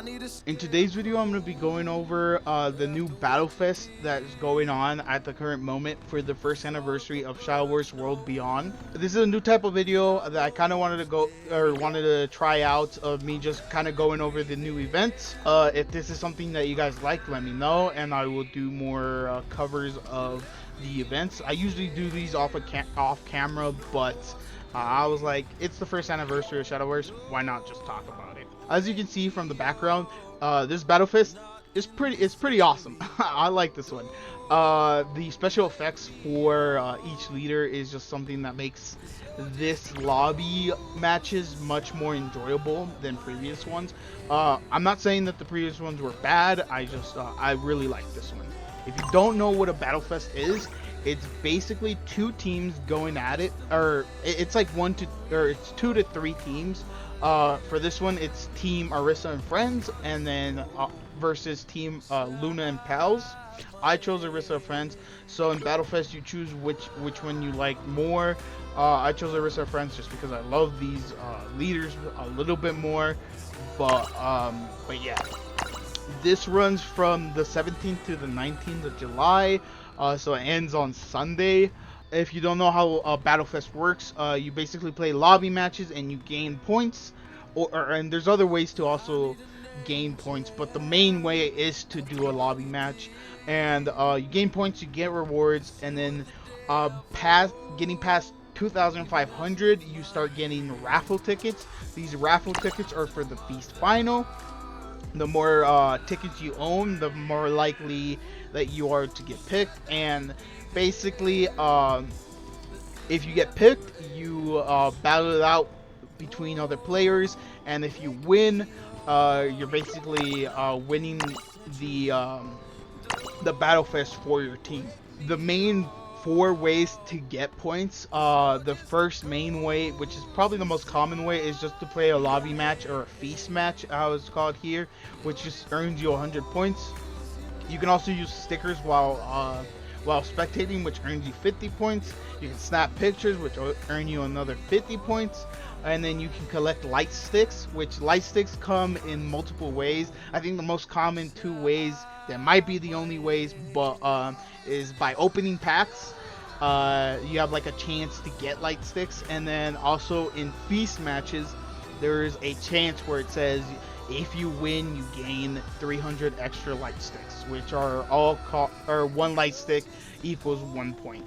In today's video, I'm going to be going over the new Battle Fest that is going on at the current moment for the first anniversary of Shadowverse World Beyond. This is a new type of video that I kind of wanted to try out, of me just kind of going over the new events. If this is something that you guys like, let me know, and I will do more covers of the events. I usually do these off camera, but I was like, it's the first anniversary of Shadowverse, why not just talk about it? As you can see from the background, this Battle Fest is pretty awesome. I like this one. The special effects for each leader is just something that makes this lobby matches much more enjoyable than previous ones. I'm not saying that the previous ones were bad. I really like this one. If you don't know what a Battle Fest is, it's basically two teams going at it, or it's like it's 2 to 3 teams. For this one, it's Team Arisa and Friends, and then versus Team Luna and Pals. I chose Arisa and Friends, so in Battle Fest you choose which one you like more. I chose Arisa and Friends just because I love these leaders a little bit more. But yeah, this runs from the 17th to the 19th of July. So it ends on Sunday. If you don't know how Battle Fest works, you basically play lobby matches and you gain points, and there's other ways to also gain points, but the main way is to do a lobby match. And you gain points, you get rewards, and then getting past 2,500, you start getting raffle tickets. These raffle tickets are for the Feast Final. The more tickets you own, the more likely that you are to get picked. And basically, if you get picked, you battle it out between other players, and if you win, you're basically winning the Battle Fest for your team. The main 4 ways to get points. The first main way, which is probably the most common way, is just to play a lobby match or a feast match, how it's called here, which just earns you 100 points. You can also use stickers while spectating, which earns you 50 points. You can snap pictures, which will earn you another 50 points. And then you can collect light sticks, which light sticks come in multiple ways. I think the most common 2 ways, that might be the only ways, but is by opening packs. You have like a chance to get light sticks, and then also in feast matches, there is a chance where it says if you win, you gain 300 extra light sticks, which are all one light stick equals 1 point.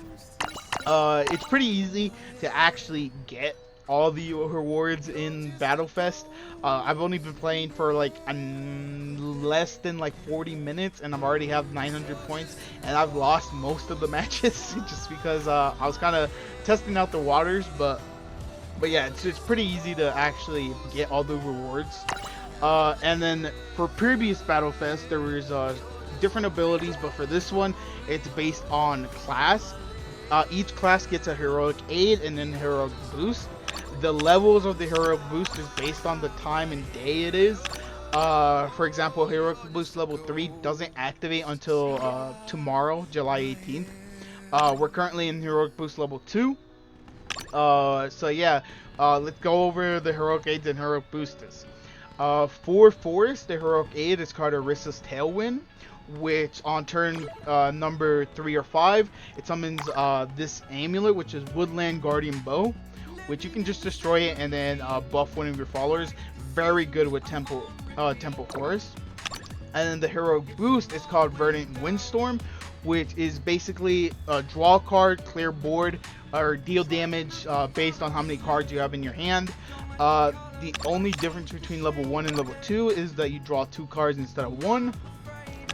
It's pretty easy to actually get all the rewards in Battle Fest. I've only been playing for like less than like 40 minutes, and I've already have 900 points, and I've lost most of the matches just because I was kind of testing out the waters. But yeah, it's pretty easy to actually get all the rewards. And then for previous Battle Fest, there was different abilities, but for this one, it's based on class. Each class gets a heroic aid and then heroic boost. The levels of the heroic boost is based on the time and day it is. For example, heroic boost level 3 doesn't activate until tomorrow, July 18th. We're currently in heroic boost level 2. So yeah, let's go over the heroic aids and heroic boosters. For Forest, the heroic aid is called Arisa's Tailwind, which on turn number 3 or 5, it summons this amulet, which is Woodland Guardian Bow, which you can just destroy it and then buff one of your followers. Very good with Temple Forest. And then the heroic boost is called Verdant Windstorm, which is basically draw a card, clear board, or deal damage based on how many cards you have in your hand. The only difference between level 1 and level 2 is that you draw 2 cards instead of 1.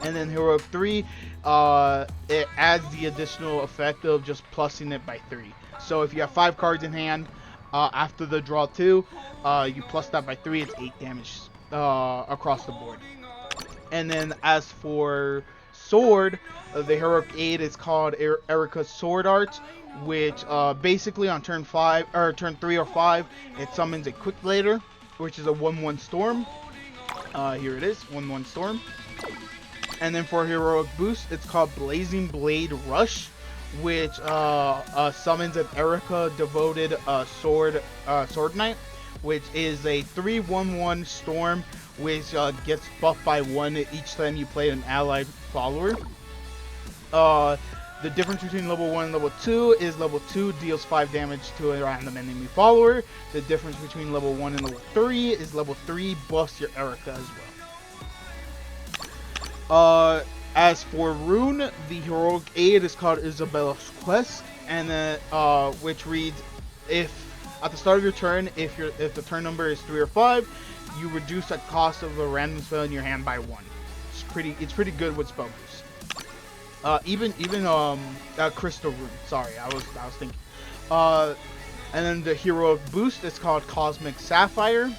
And then heroic 3, it adds the additional effect of just plussing it by 3. So if you have 5 cards in hand, after the draw 2, you plus that by 3, it's 8 damage across the board. And then as for Sword, the heroic aid is called Erica's Sword Art, which basically on turn 3 or 5, it summons a Quick Later, which is a 1/1 storm. Here it is, 1/1 storm. And then for heroic boost, it's called Blazing Blade Rush, which summons an Erica devoted Sword Knight, which is a 3/1/1 storm which gets buffed by 1 each time you play an allied follower. The difference between level 1 and level 2 is level 2 deals 5 damage to a random enemy follower. The difference between level 1 and level 3 is level 3 buffs your Arisa as well. As for Rune, the heroic aid is called Isabella's Quest, and which reads, if at the start of your turn, if the turn number is 3 or 5, you reduce the cost of a random spell in your hand by 1. It's pretty good with spell boost. Even Crystal Rune. Sorry, I was thinking. And then the heroic boost is called Cosmic Sapphire,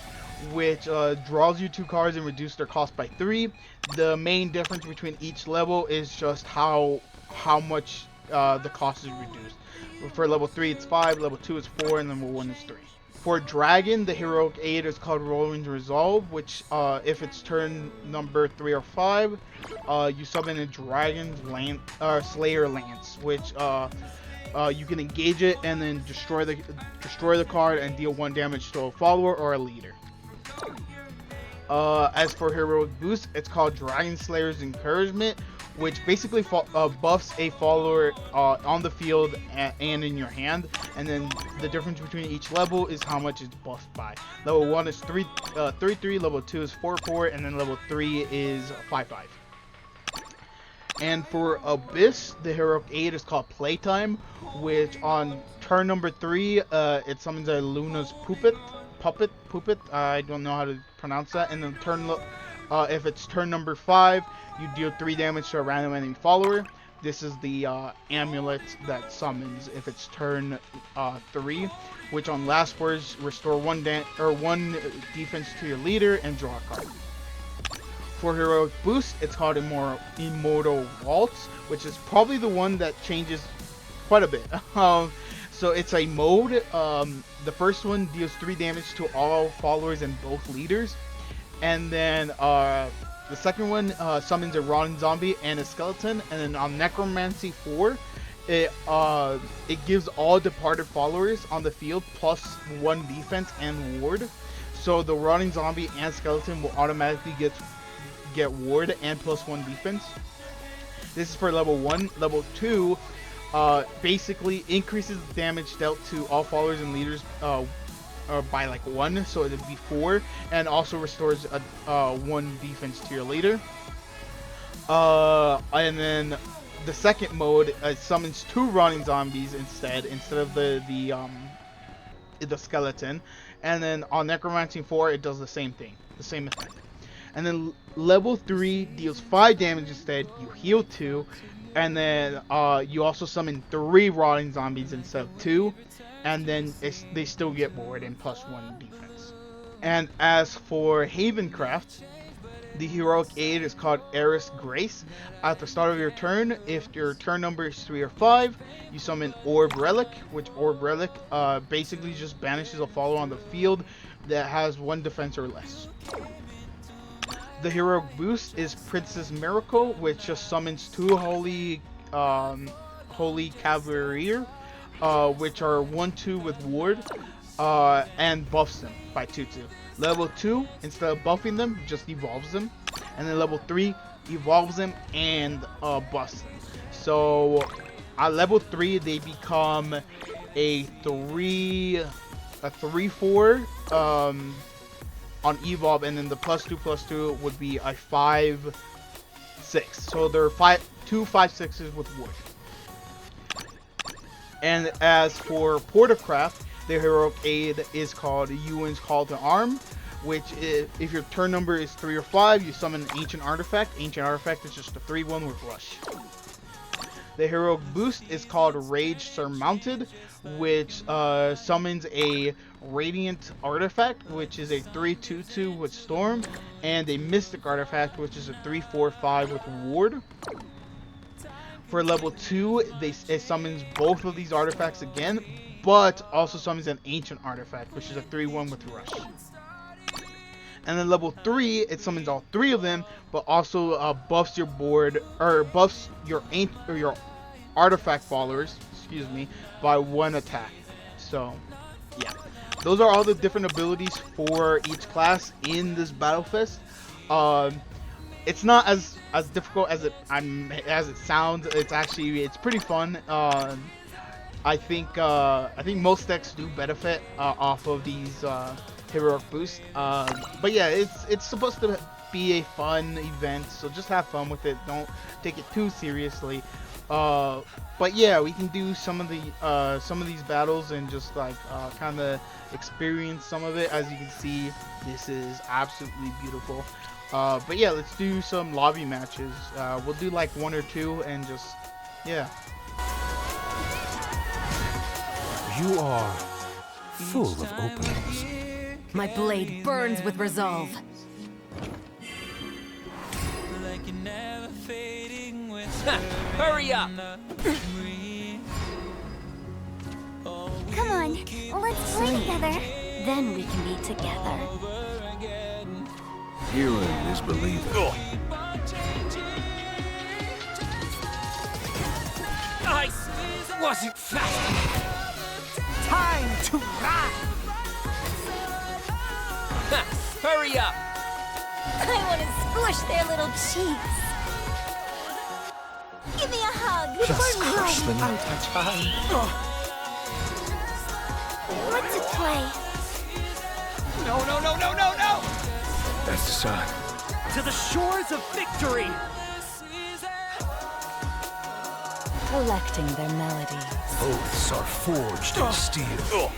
which draws you 2 cards and reduces their cost by 3. The main difference between each level is just how much the cost is reduced. For level 3 it's 5, level 2 is 4, and level 1 is 3. For Dragon, the heroic aid is called Rolling Resolve, which if it's turn number 3 or 5, you summon a Dragon's Slayer Lance, which you can engage it and then destroy the card and deal 1 damage to a follower or a leader. As for heroic boost, it's called Dragon Slayer's Encouragement, which basically buffs a follower on the field and in your hand, and then the difference between each level is how much it's buffed by. Level 1 is 3/3, level 2 is 4/4, and then level 3 is 5/5. And for Abyss, the heroic aid is called Playtime, which on turn number 3, it summons a Luna's Puppet. I don't know how to pronounce that. And then if it's turn number 5, you deal 3 damage to a random enemy follower. This is the amulet that summons if it's turn 3, which on last words restore 1 defense to your leader and draw a card. For heroic boost, it's called Immortal Waltz, which is probably the one that changes quite a bit. So it's a mode. The first one deals 3 damage to all followers and both leaders, and then the second one summons a rotting zombie and a skeleton, and then on Necromancy 4, it gives all departed followers on the field plus 1 defense and ward. So the rotting zombie and skeleton will automatically get ward and plus 1 defense. This is for level 1. Level 2 basically increases the damage dealt to all followers and leaders by like 1, so it'd be 4, and also restores 1 defense to your leader. And then the second mode summons 2 rotting zombies instead of the skeleton, and then on Necromancy 4 it does the same thing, the same effect. And then level 3 deals 5 damage instead. You heal 2, and then you also summon 3 rotting zombies instead of 2, and then they still get ward and plus 1 defense. And as for Havencraft, the heroic aid is called Eris Grace. At the start of your turn, if your turn number is 3 or 5, you summon Orb Relic, which Orb Relic basically just banishes a follower on the field that has 1 defense or less. The heroic boost is Princess Miracle, which just summons 2 Holy Cavalier, which are 1/2 with ward, and buffs them by 2/2. Level 2, instead of buffing them, just evolves them, and then level 3 evolves them and buffs them. So at level 3, they become a 3/4 on evolve, and then the +2/+2 would be a 5/6. So they're 2 5/6s with wood. And as for Portercraft, the heroic aid is called Ewan's Call to Arm, which if your turn number is 3 or 5, you summon an Ancient Artifact. Ancient Artifact is just a 3/1 with Rush. The heroic boost is called Rage Surmounted, which summons a Radiant Artifact, which is a 3/2/2 with Storm, and a Mystic Artifact, which is a 3/4/5 with Ward. For level 2, it summons both of these artifacts again, but also summons an Ancient Artifact, which is a 3/1 with Rush. And then level 3, it summons all 3 of them, but also buffs your board, or buffs your artifact followers, by 1 attack. So, yeah. those are all the different abilities for each class in this Battle Fest. It's not as difficult as it sounds. It's pretty fun. I think most decks do benefit off of these heroic boosts. But yeah, it's supposed to be a fun event, so just have fun with it. Don't take it too seriously. But yeah, we can do some of these battles and just like kind of experience some of it. As you can see, this is absolutely beautiful. But yeah, let's do some lobby matches. We'll do like 1 or 2 and just, yeah. You are full of openings. My blade burns with resolve. Hurry up! Come on, let's play together. Then we can be together. Hearing is believing. I wasn't fast enough. Time to ride! Hurry up! I want to squish their little cheeks. Give me a hug. Just crush them out. What's at play? No! That's the sign. To the shores of victory! Collecting their melodies. Oaths are forged in steel.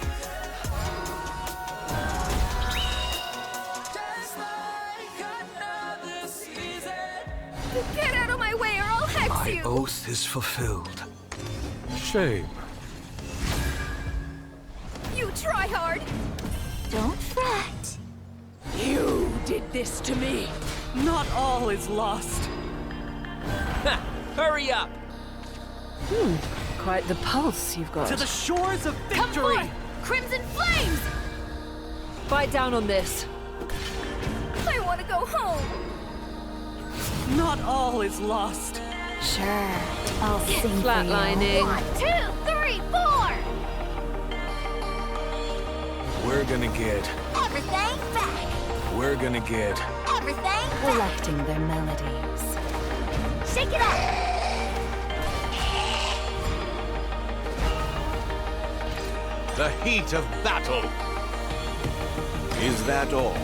Get out of my way or I'll hex My you. oath is fulfilled. Shame. You try hard. Don't fret. You did this to me. Not all is lost. Hurry up! Quite the pulse you've got. To the shores of Come victory! forth, Crimson Flames! Bite down on this. I want to go home. Not all is lost. Sure, I'll sing for you. Flatlining. 1, 2, 3, 4. We're gonna get. Everything back. We're gonna get. Everything back. Collecting their melodies. Shake it up. The heat of battle. Is that all?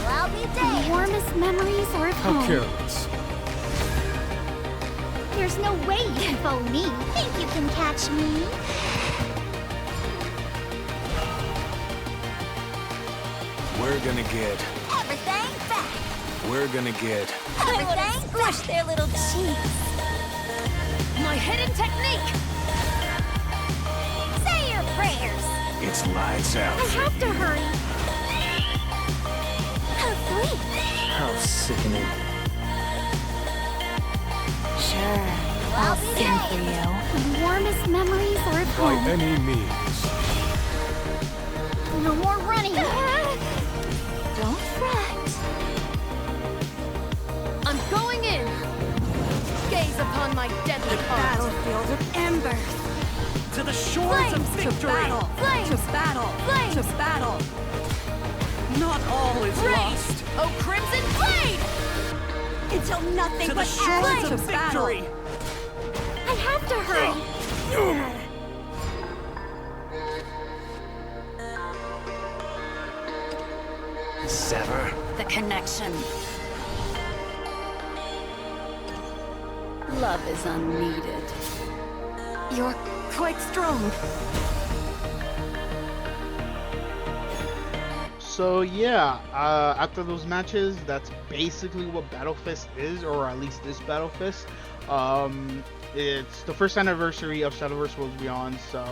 I'll be dead. The warmest memories are at How home. careless. There's no way you can fool me. Think you can catch me? We're gonna get. Everything back. We're gonna get. Everything squish their little cheeks. My hidden technique! Say your prayers. It's lights out. I have to hurry. How sweet. How sickening. Sure, I'll I'll be sing dead. for you. The warmest memories are at By home. any means. No more running. Don't fret. I'm going in. Gaze upon my deadly heart. Battlefield of embers. To the shores of Flames to victory! battle. Flames. To battle! Flames. To battle! Not all is lost! Oh, Crimson Blade! Until nothing To the but shores flames. of victory! I have to hurry. Sever. The connection. Love is unneeded. You're quite strong. So yeah, after those matches, that's basically what Battle Fest is, or at least this Battle Fest. It's the first anniversary of Shadowverse Worlds Beyond, so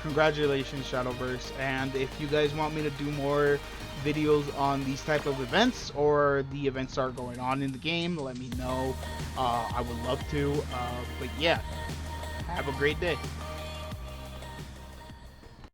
congratulations, Shadowverse. And if you guys want me to do more videos on these type of events, or the events that are going on in the game, let me know. I would love to. But yeah, have a great day.